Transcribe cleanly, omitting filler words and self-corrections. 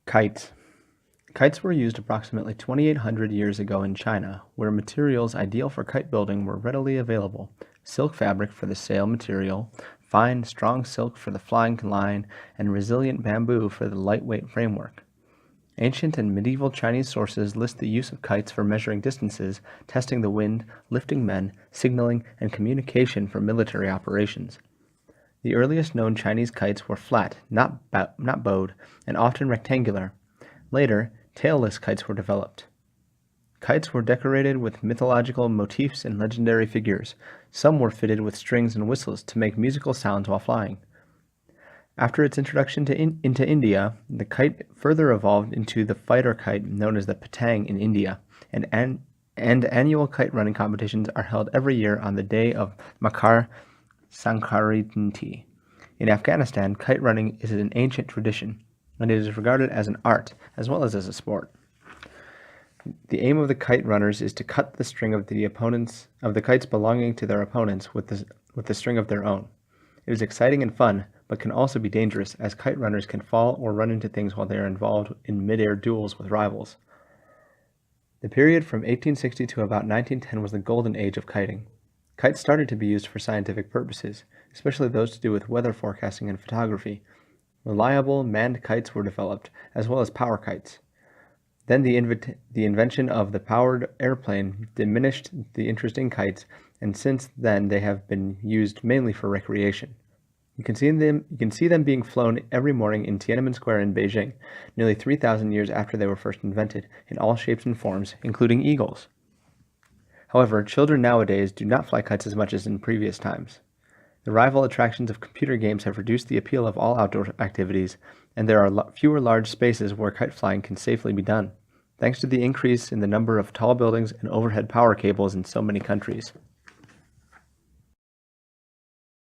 Kites. Kites were used approximately 2,800 years ago in China, where materials ideal for kite building were readily available: silk fabric for the sail material, fine, strong silk for the flying line, and resilient bamboo for the lightweight framework. Ancient and medieval Chinese sources list the use of kites for measuring distances, testing the wind, lifting men, signaling, and communication for military operations. The earliest known Chinese kites were flat, not bowed, and often rectangular. Later, tailless kites were developed. Kites were decorated with mythological motifs and legendary figures. Some were fitted with strings and whistles to make musical sounds while flying. After its introduction into India, the kite further evolved into the fighter kite known as the patang in India, and annual kite running competitions are held every year on the day of Makar Sankranti. In Afghanistan, kite running is an ancient tradition, and it is regarded as an art as well as a sport. The aim of the kite runners is to cut the string of the kites belonging to their opponents with the string of their own. It is exciting and fun, but can also be dangerous, as kite runners can fall or run into things while they are involved in mid-air duels with rivals. The period from 1860 to about 1910 was the golden age of kiting. Kites started to be used for scientific purposes, especially those to do with weather forecasting and photography. Reliable, manned kites were developed, as well as power kites. Then the invention of the powered airplane diminished the interest in kites, and since then they have been used mainly for recreation. You can see them being flown every morning in Tiananmen Square in Beijing, nearly 3,000 years after they were first invented, in all shapes and forms, including eagles. However, children nowadays do not fly kites as much as in previous times. The rival attractions of computer games have reduced the appeal of all outdoor activities, and there are fewer large spaces where kite flying can safely be done, thanks to the increase in the number of tall buildings and overhead power cables in so many countries.